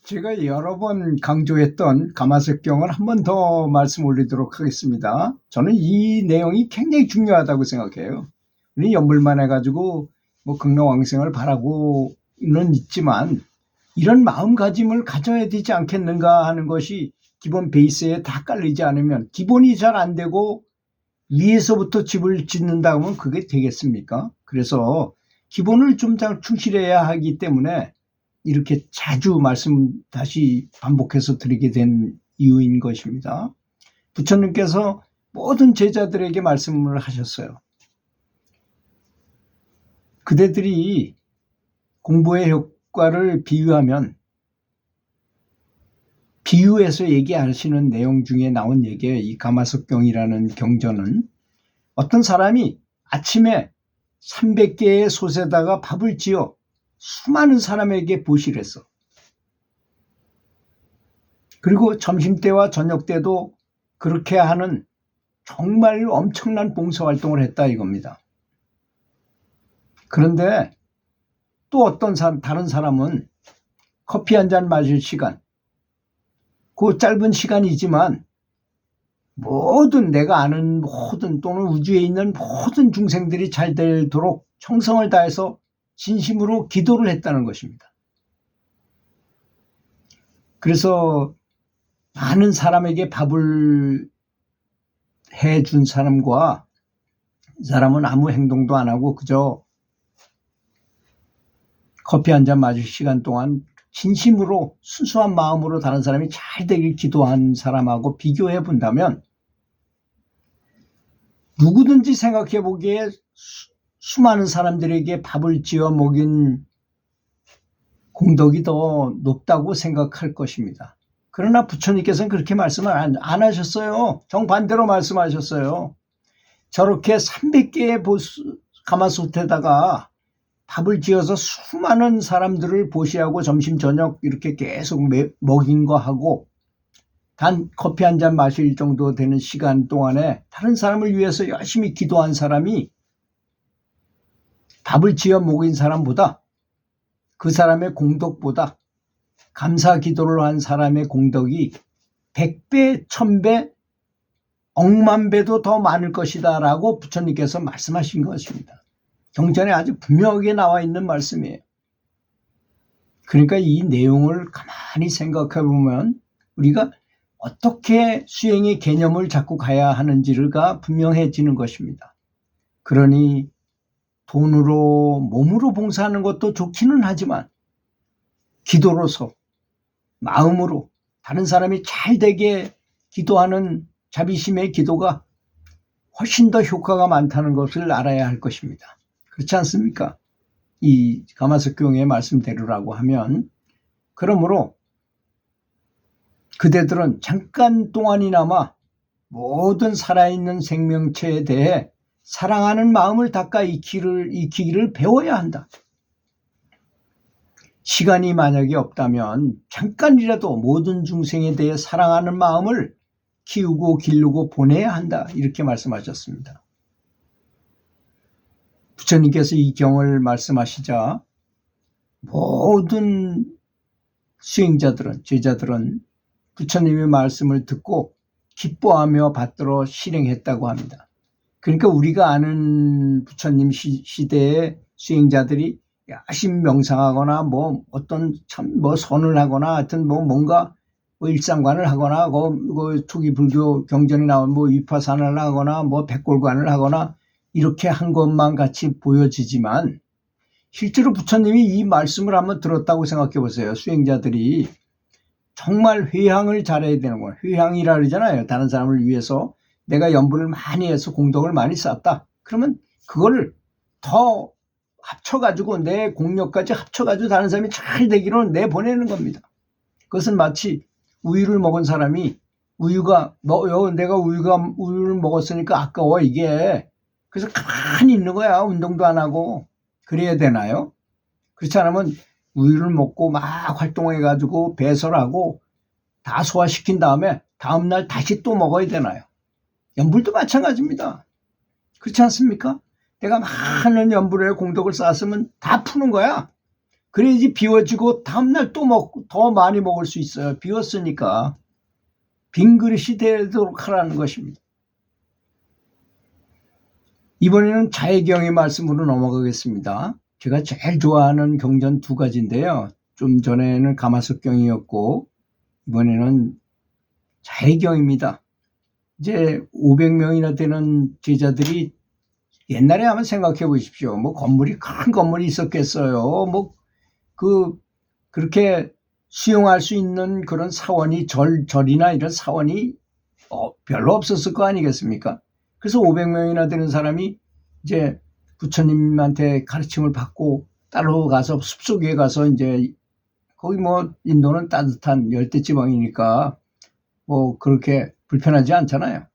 제가 여러 번 강조했던 가마석경을 한 번 더 말씀 올리도록 하겠습니다. 저는 이 내용이 굉장히 중요하다고 생각해요. 우리 연불만 해가지고 뭐 극락왕생을 바라고는 있지만 이런 마음가짐을 가져야 되지 않겠는가 하는 것이 기본 베이스에 다 깔리지 않으면, 기본이 잘 안 되고 위에서부터 집을 짓는다 하면 그게 되겠습니까? 그래서 기본을 좀 잘 충실해야 하기 때문에 이렇게 자주 말씀 다시 반복해서 드리게 된 이유인 것입니다. 부처님께서 모든 제자들에게 말씀을 하셨어요. 그대들이 공부의 효과를 비유하면, 비유해서 얘기하시는 내용 중에 나온 얘기예요. 이 가마석경이라는 경전은 어떤 사람이 아침에 300개의 솥에다가 밥을 지어 수많은 사람에게 보시를 했어. 그리고 점심때와 저녁때도 그렇게 하는 정말 엄청난 봉사활동을 했다 이겁니다. 그런데 또 어떤 다른 사람은 커피 한 잔 마실 시간, 그 짧은 시간이지만 모든 내가 아는 모든 또는 우주에 있는 모든 중생들이 잘 되도록 정성을 다해서 진심으로 기도를 했다는 것입니다. 그래서 많은 사람에게 밥을 해준 사람과 이 사람은 아무 행동도 안 하고 그저 커피 한 잔 마실 시간 동안 진심으로 순수한 마음으로 다른 사람이 잘 되길 기도한 사람하고 비교해 본다면, 누구든지 생각해 보기에 수많은 사람들에게 밥을 지어 먹인 공덕이 더 높다고 생각할 것입니다. 그러나 부처님께서는 그렇게 말씀을 안 하셨어요. 정반대로 말씀하셨어요. 저렇게 300개의 가마솥에다가 밥을 지어서 수많은 사람들을 보시하고 점심 저녁 이렇게 계속 먹인 거 하고 단 커피 한 잔 마실 정도 되는 시간 동안에 다른 사람을 위해서 열심히 기도한 사람이 밥을 지어 먹인 사람보다, 그 사람의 공덕보다 감사 기도를 한 사람의 공덕이 100배, 1000배, 억만 배도 더 많을 것이다 라고 부처님께서 말씀하신 것입니다. 경전에 아주 분명하게 나와 있는 말씀이에요. 그러니까 이 내용을 가만히 생각해 보면 우리가 어떻게 수행의 개념을 잡고 가야 하는지가 분명해지는 것입니다. 그러니 돈으로, 몸으로 봉사하는 것도 좋기는 하지만 기도로서, 마음으로 다른 사람이 잘 되게 기도하는 자비심의 기도가 훨씬 더 효과가 많다는 것을 알아야 할 것입니다. 그렇지 않습니까? 이 가마석경의 말씀대로라고 하면, 그러므로 그대들은 잠깐 동안이나마 모든 살아있는 생명체에 대해 사랑하는 마음을 닦아 익히기를 배워야 한다. 시간이 만약에 없다면 잠깐이라도 모든 중생에 대해 사랑하는 마음을 키우고 기르고 보내야 한다. 이렇게 말씀하셨습니다. 부처님께서 이 경을 말씀하시자 모든 수행자들은, 제자들은 부처님의 말씀을 듣고 기뻐하며 받들어 실행했다고 합니다. 그러니까 우리가 아는 부처님 시대의 수행자들이 열심히 명상하거나 어떤 선을 하거나 하여튼 뭔가 일상관을 하거나 초기 불교 경전이 나온 위파산을 하거나 백골관을 하거나 이렇게 한 것만 같이 보여지지만, 실제로 부처님이 이 말씀을 한번 들었다고 생각해 보세요. 수행자들이 정말 회향을 잘해야 되는 거예요. 회향이라 그러잖아요. 다른 사람을 위해서 내가 연불을 많이 해서 공덕을 많이 쌓았다. 그러면 그걸 더 합쳐가지고 내 공력까지 합쳐가지고 다른 사람이 잘 되기로 내보내는 겁니다. 그것은 마치 우유를 먹은 사람이 내가 우유를 먹었으니까 아까워 이게. 그래서 가만히 있는 거야. 운동도 안 하고. 그래야 되나요? 그렇지 않으면 우유를 먹고 막 활동해가지고 배설하고 다 소화시킨 다음에 다음날 다시 또 먹어야 되나요? 연불도 마찬가지입니다. 그렇지 않습니까? 내가 많은 연불의 공덕을 쌓았으면 다 푸는 거야. 그래야지 비워지고 다음날 또 먹고 더 많이 먹을 수 있어요. 비웠으니까 빈 그릇이 되도록 하라는 것입니다. 이번에는 자해경의 말씀으로 넘어가겠습니다. 제가 제일 좋아하는 경전 두 가지인데요. 좀 전에는 가마석경이었고 이번에는 자해경입니다. 이제 500명이나 되는 제자들이 옛날에 한번 생각해 보십시오. 뭐 건물이 큰 건물이 있었겠어요. 뭐 그렇게 수용할 수 있는 그런 사원이 절이나 이런 사원이 별로 없었을 거 아니겠습니까? 그래서 500명이나 되는 사람이 이제 부처님한테 가르침을 받고 따로 가서 숲속에 가서 이제 거기 뭐 인도는 따뜻한 열대지방이니까 뭐 그렇게 불편하지 않잖아요.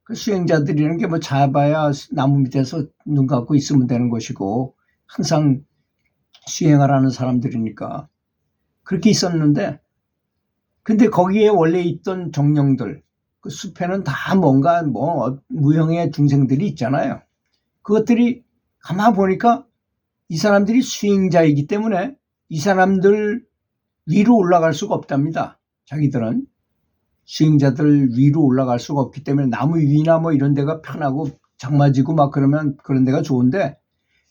그 수행자들이라는 게 뭐 잡아야 나무 밑에서 눈 감고 있으면 되는 것이고 항상 수행하라는 사람들이니까 그렇게 있었는데 근데 거기에 원래 있던 정령들 그 숲에는 다 뭔가 뭐 무형의 중생들이 있잖아요. 그것들이 가만 보니까 이 사람들이 수행자이기 때문에 이 사람들 위로 올라갈 수가 없답니다. 자기들은 수행자들 위로 올라갈 수가 없기 때문에 나무 위나 뭐 이런 데가 편하고 장마지고 막 그러면 그런 데가 좋은데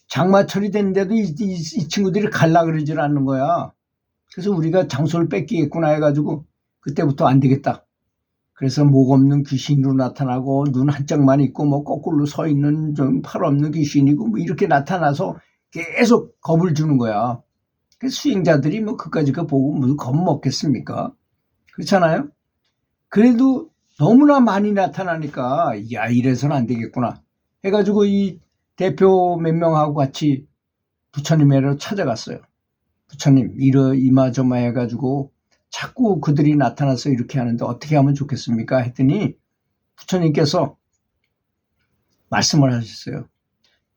장마철이 됐는데도 이 친구들이 갈라 그러질 않는 거야. 그래서 우리가 장소를 뺏기겠구나 해가지고 그때부터 안 되겠다. 그래서 목 없는 귀신으로 나타나고 눈 한짝만 있고 뭐 거꾸로 서 있는 좀 팔 없는 귀신이고 뭐 이렇게 나타나서 계속 겁을 주는 거야. 그래서 수행자들이 뭐 그까짓 거 보고 무슨 겁 먹겠습니까? 그렇잖아요? 그래도 너무나 많이 나타나니까 야 이래서는 안 되겠구나 해가지고 이 대표 몇 명하고 같이 부처님에로 찾아갔어요. 부처님 이마저마 해가지고 자꾸 그들이 나타나서 이렇게 하는데 어떻게 하면 좋겠습니까? 했더니 부처님께서 말씀을 하셨어요.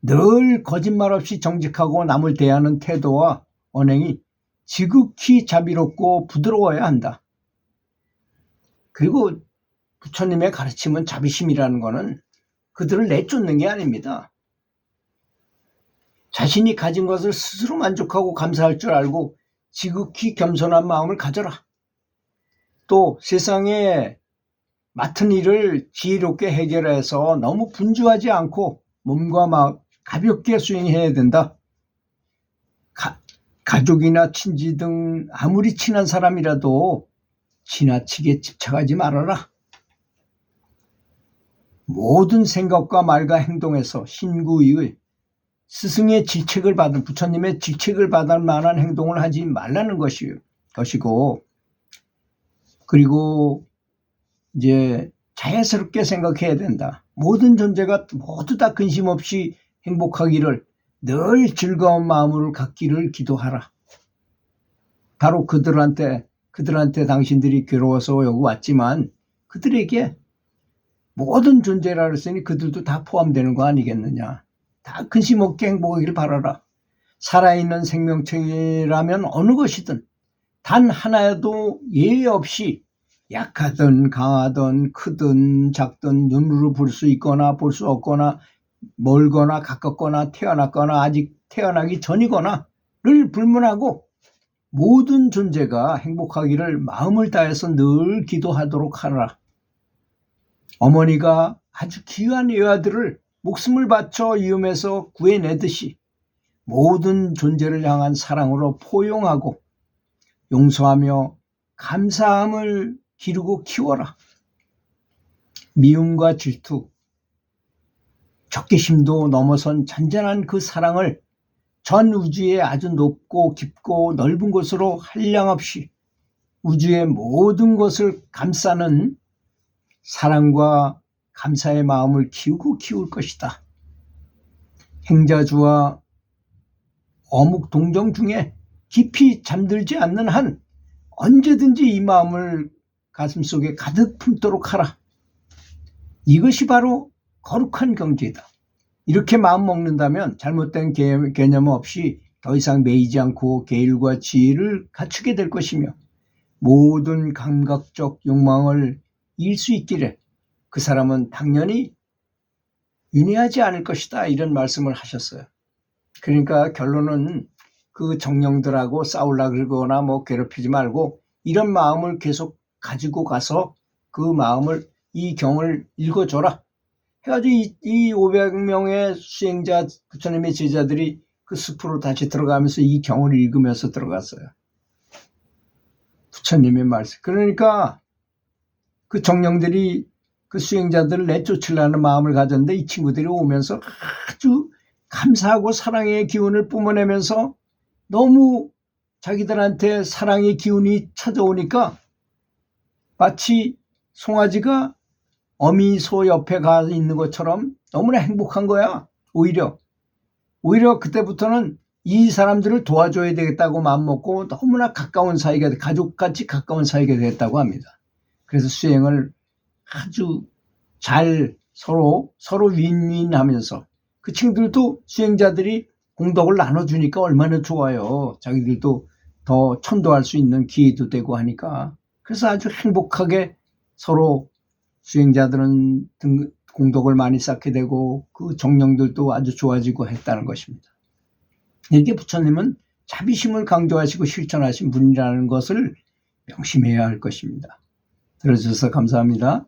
늘 거짓말 없이 정직하고 남을 대하는 태도와 언행이 지극히 자비롭고 부드러워야 한다. 그리고 부처님의 가르침은 자비심이라는 것은 그들을 내쫓는 게 아닙니다. 자신이 가진 것을 스스로 만족하고 감사할 줄 알고 지극히 겸손한 마음을 가져라. 또 세상에 맡은 일을 지혜롭게 해결해서 너무 분주하지 않고 몸과 마음 가볍게 수행해야 된다. 가족이나 친지 등 아무리 친한 사람이라도 지나치게 집착하지 말아라. 모든 생각과 말과 행동에서 신구의 스승의 질책을 받은 부처님의 질책을 받을 만한 행동을 하지 말라는 것이고 그리고 이제 자연스럽게 생각해야 된다. 모든 존재가 모두 다 근심 없이 행복하기를 늘 즐거운 마음을 갖기를 기도하라. 바로 그들한테 당신들이 괴로워서 여기 왔지만 그들에게 모든 존재라 그랬으니 그들도 다 포함되는 거 아니겠느냐. 다 근심 없게 행복하기를 바라라. 살아있는 생명체라면 어느 것이든 단 하나여도 예외 없이 약하든 강하든 크든 작든 눈으로 볼 수 있거나 볼 수 없거나 멀거나 가깝거나 태어났거나 아직 태어나기 전이거나를 불문하고 모든 존재가 행복하기를 마음을 다해서 늘 기도하도록 하라. 어머니가 아주 귀한 애아들을 목숨을 바쳐 위험에서 구해내듯이 모든 존재를 향한 사랑으로 포용하고 용서하며 감사함을 기르고 키워라. 미움과 질투, 적개심도 넘어선 잔잔한 그 사랑을 전 우주의 아주 높고 깊고 넓은 곳으로 한량없이 우주의 모든 것을 감싸는 사랑과 감사의 마음을 키울 것이다. 행자주와 어묵동정 중에 깊이 잠들지 않는 한 언제든지 이 마음을 가슴속에 가득 품도록 하라. 이것이 바로 거룩한 경지이다. 이렇게 마음 먹는다면 잘못된 개념 없이 더 이상 매이지 않고 계율과 지혜를 갖추게 될 것이며 모든 감각적 욕망을 이길 수 있기를 그 사람은 당연히 윤회하지 않을 것이다. 이런 말씀을 하셨어요. 그러니까 결론은 그 정령들하고 싸우려 그러거나 뭐 괴롭히지 말고 이런 마음을 계속 가지고 가서 그 마음을 이 경을 읽어줘라 해가지고 이 500명의 수행자 부처님의 제자들이 그 숲으로 다시 들어가면서 이 경을 읽으면서 들어갔어요. 부처님의 말씀. 그러니까 그 정령들이 그 수행자들을 내쫓으려는 마음을 가졌는데 이 친구들이 오면서 아주 감사하고 사랑의 기운을 뿜어내면서 너무 자기들한테 사랑의 기운이 찾아오니까 마치 송아지가 어미소 옆에 가 있는 것처럼 너무나 행복한 거야. 오히려 그때부터는 이 사람들을 도와줘야 되겠다고 마음먹고 너무나 가까운 사이가 가족같이 가까운 사이가 됐다고 합니다. 그래서 수행을 아주 잘 서로 윈윈하면서 그 친구들도 수행자들이 공덕을 나눠주니까 얼마나 좋아요. 자기들도 더 천도할 수 있는 기회도 되고 하니까. 그래서 아주 행복하게 서로 수행자들은 공덕을 많이 쌓게 되고 그 정령들도 아주 좋아지고 했다는 것입니다. 이렇게 부처님은 자비심을 강조하시고 실천하신 분이라는 것을 명심해야 할 것입니다. 들어주셔서 감사합니다.